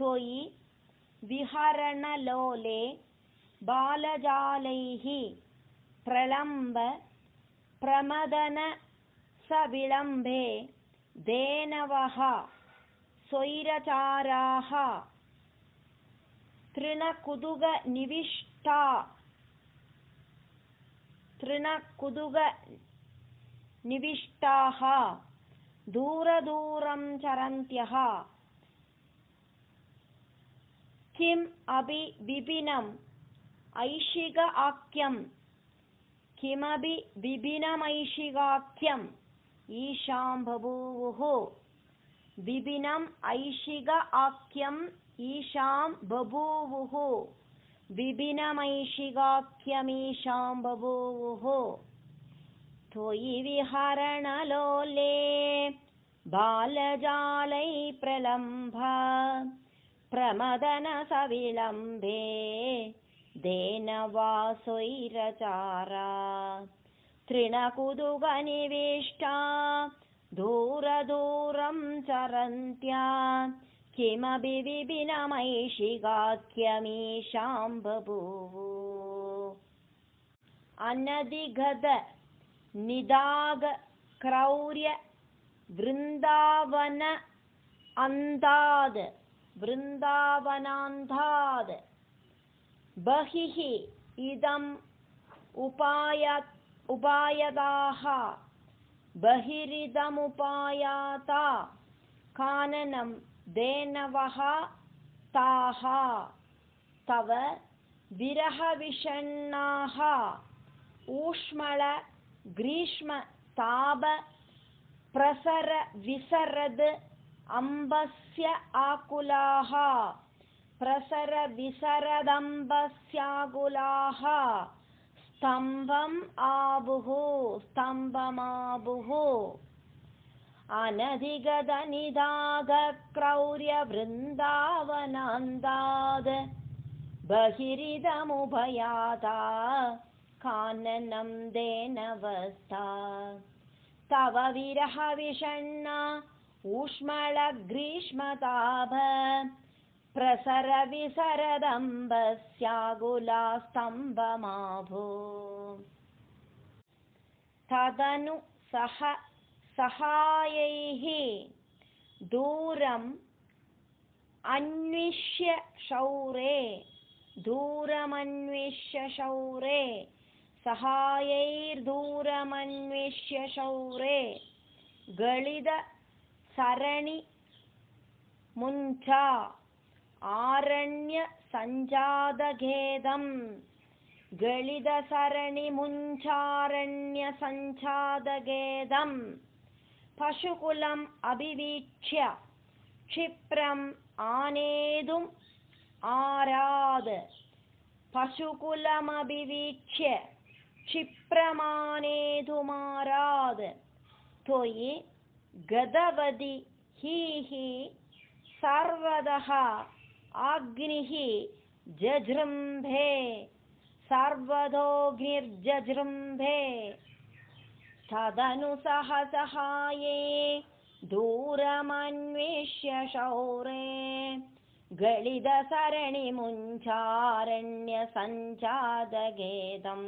त्वयि विहरणलोले बालजालैः प्रलम्ब प्रमदनसविलम्बे धेनवः स्वैरचाराः तृणकुदुगनिविष्टाः दूरदूरं चरन्त्यः किम् अभि विपिनम् ऐशिक आख्यम् किमपि विपिनमैशिकाख्यम् ईशां बभूवुः विपिनम् ऐशिक आख्यम् ईशां बभूवुः विपिनमैशिकाख्यमीशां बभूवुः त्वयि विहरणलोले बालजालै प्रलम्भ प्रमदनसविलम्बे धेनवासैरचारा तृणकुदुगनिविष्टा दूरदूरं चरन्त्या किमपि विपिनमैशिकाख्यमीशां बभूवुः अनधिगत निदाग क्रौर्य वृन्दावनान्ताद् बहिः इदम् उपायताः बहिरिदमुपायाता काननं धेनवः ताः तव विरहविषण्णाः ऊष्मळ ग्रीष्मताप प्रसर विसरद अम्बस्य आकुलाः प्रसर विसरदम्बस्याकुलाः स्तम्भमाबुः अनधिगतनिदागक्रौर्यवृन्दावनान्ताद् बहिरिदमुभयाता काननं धेनवस्ता तव विरहविषण्णा ऊष्मळग्रीष्मताप प्रसर विसरदम्बस्याकुला स्तम्भमाभू तदनु सहायैः दूरम् अन्विष्य शौरे सहायैर्दूरमन्विष्य शौरे गलिद सरणि मुञ्चा आरण्य संजातखेदम् गलिदसरणि मुञ्चारण्य संजातखेदम् पशुकुलम् अभिवीक्ष्य क्षिप्रम् आनेतुम् आराद पशुकुलमभिवीक्ष्य क्षिप्रमानेतुमाराद त्वयि गतवति हि सर्वतः अग्निः जजृम्भे सर्वतोऽग्निर्जजृम्भे तदनु सहाये दूरमन्विष्य शौरे गलिदसरणिमुञ्चारण्य संजातखेदम्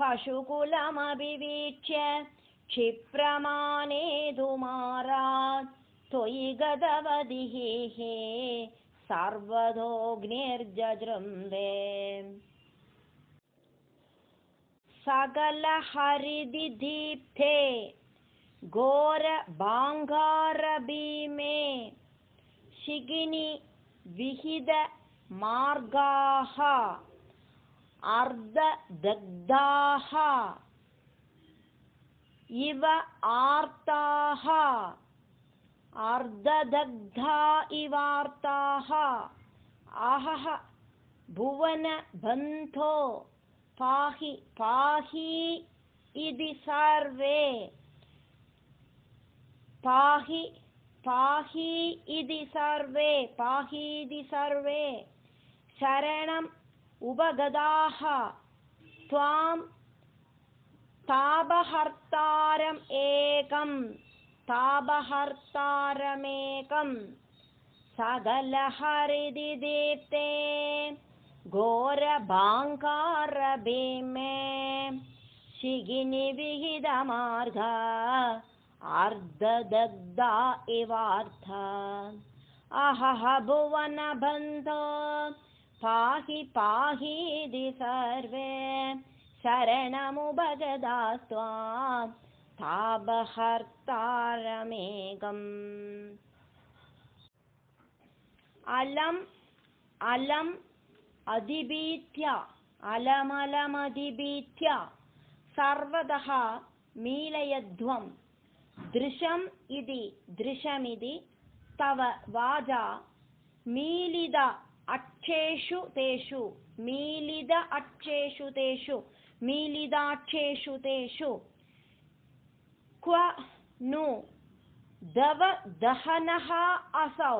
पशुकुलमभिवीक्ष्य क्षिप्रमानेतुमारात् त्वयि गतवतिः सर्वतोऽग्निर्जजृम्भे सकलहरिदीप्ते घोरबाङ्गारभीमे शिखिनि विहित मार्गाः अर्धदग्धाः इव आर्ताः अर्धदग्धा इवार्ताः आहः भुवनबन्धो पाहि पाहि इति सर्वे पाहि पाहि इति सर्वे शरणम् उपगताः त्वां तापहर्तारमेकं सकलहरिदिदीप्ते घोरभाङ्कारभीमे शिगिनिविहितमार्ग अर्धदग्धा इवार्थ अहह भुवनबन्धो पाहि पाहीति सर्वे शरणमुपगतास्त्वां तापहर्तारमेकम् अलम् अलम् अधिभीत्य अलमलमधिभीत्य सर्वतः मीलयध्वं दृशम् इति दृशमिति तव वाचा मीलित अक्षेषु तेषु मीलित अक्षेषु तेषु मीलिताक्षेषु तेषु क्व नु दवदहनः असौ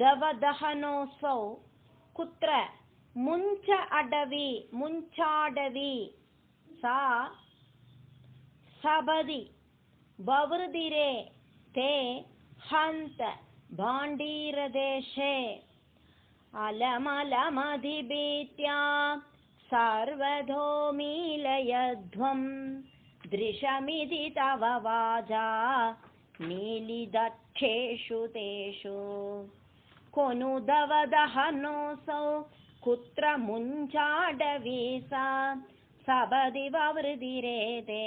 दवदहनोऽसौ कुत्र मुञ्चाडवी सा सबदि ववृदिरे ते हन्त भाण्डीरदेशे अलमलमधिभीत्या सर्वतो मीलयध्वं दृशमिति तव वाचा मीलितक्षेषु तेषु कोनु दवदहनोऽसौ कुत्र मुञ्चाडवी सा सबदि ववृदिरे ते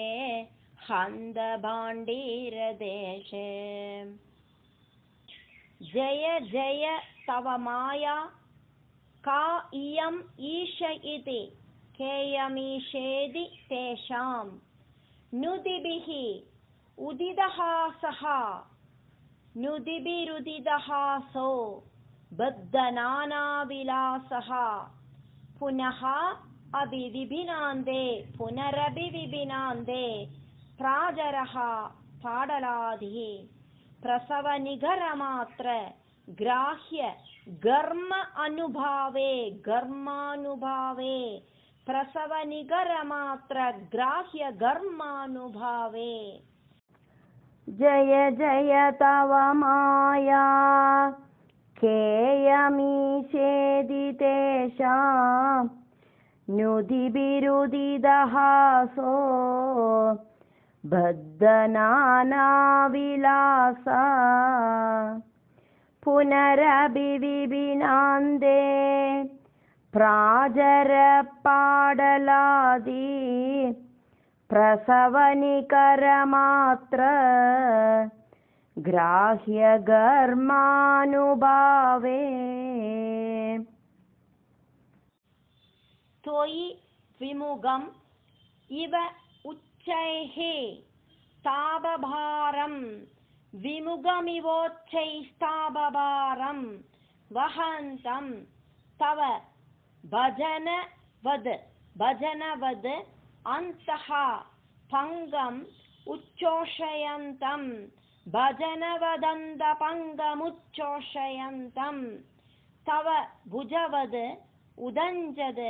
हन्त भाण्डीरदेशे जय जय तव माया का इयम् ईश इति केयमीशेदि तेषां नुदिभिः उदितः सः नुदिभिरुदितः सो बद्धनानाविलासः पुनः अभिविभिनान्दे पुनरभिविभिनान्दे प्राजरः पाडलादिः प्रसवनिगरमात्र ग्राह्य गर्मानुभावे प्रसवनिगरमात्र ग्राह्य गर्मानुभावे जय जय तव माया केयमीशेदि तेषां नुदिभिरुदितः सो बद्धनानाविलासा पुनरभिविभिनान्दे प्राजरपाडलादि प्रसवनिकरमात्र ग्राह्य गर्मानुभावे त्वयि विमुगम् इव उच्चैः तापभारं विमुगमिवोच्चैस्तापभारं वहन्तं तव भजनवद् अन्तः पङ्गम् उच्चोषयन्तं भजनवदन्तपङ्गमुच्चोषयन्तं तव भुजवद् उदञ्जद्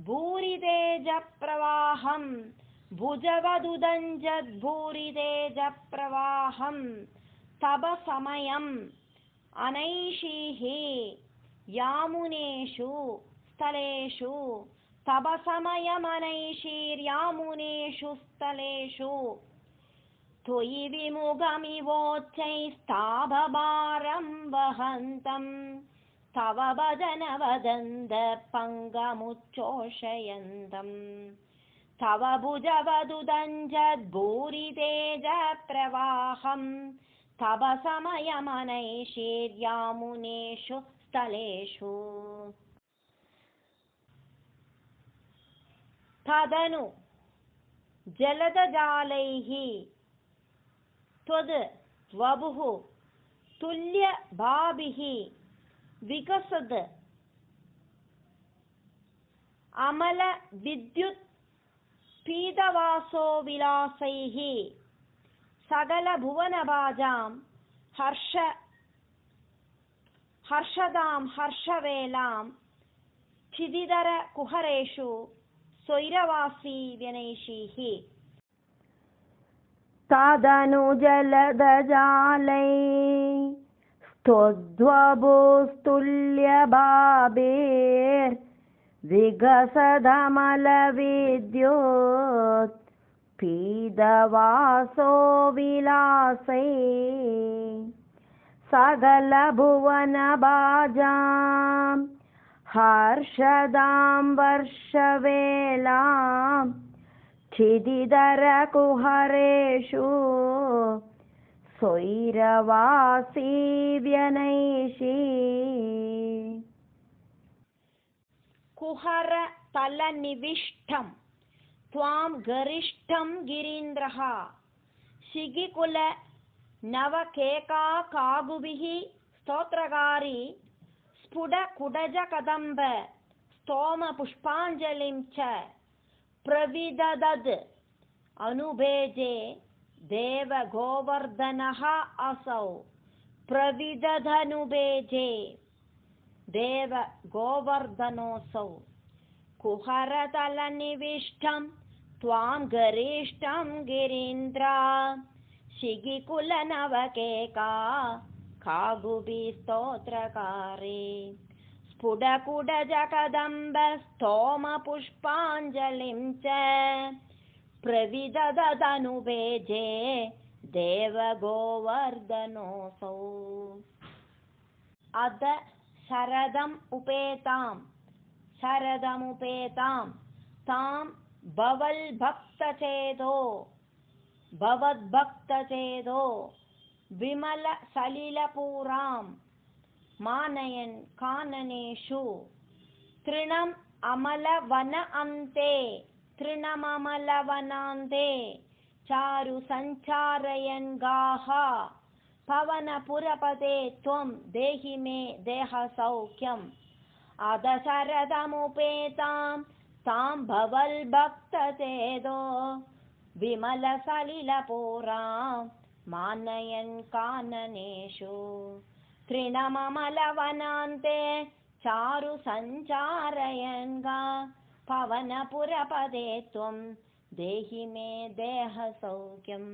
भूरितेजप्रवाहं भुजवदुदञ्जद्भूरितेजप्रवाहं तव समयम् अनैषीः यामुनेषु स्थलेषु तव समयमनैषीर्यामुनेषु स्थलेषु त्वयि विमुगमिवोच्चैस्तापभारं वहन्तं तव भजनवदन्तपङ्गमुच्चोषयन्तं तव भुजवदुदञ्जद्भूरितेजप्रवाहं तव समयमनैषीर्यामुनेषु स्थलेषु तदनु जलदजालैः त्वद् वपुः तुल्यभाभिः विकसद् अमलविद्युत् पीतवासो विलासैः सकलभुवनभाजां हर्षदां हर्षवेलां क्षितिधरकुहरेषु स्वैरवासी व्यनैषीः तदनु जलदजालै त्वद्वपुस्तुल्यभावेर्विगसदमलविद्युत् पीदवासो विलासै सकलभुवनभाजां हर्षदां वर्षवेलां क्षितिधरकुहरेषु स्वैरवासी व्यनैषी। कुहरतलनिविष्टं त्वां गरिष्ठं गिरीन्द्रः शिगिकुलनवकेकाकागुभिः स्तोत्रकारी स्फुटकुडजकदम्ब स्तोमपुष्पाञ्जलिं च प्रविददद् अनुभेजे देवगोवर्धनः असौ प्रविदधनुभेजे देवगोवर्धनोऽसौ। कुहरतलनिविष्टं त्वां गरिष्ठं गिरीन्द्रा शिगिकुलनवकेका कागुभिस्तोत्रकारे स्फुटकुडजकदम्ब स्तोमपुष्पाञ्जलिं च प्रविददनुभेजे देवगोवर्धनोऽसौ। अद शरदमुपेतां तां भवद्भक्तचेदो विमलसलिलपुरां मानयन् काननेषु तृणममलवनान्ते चारु सञ्चारयन् गाः पवनपुरपते त्वं देहि मे देहसौख्यम्। अद शरदमुपेतां तां भवद्भक्तचेदो विमलसलिलपुरां मानयन् काननेषु तृणममलवनान्ते चारु सञ्चारयन् गा पवनपुरपदे त्वं देहि मे देहसौख्यम्।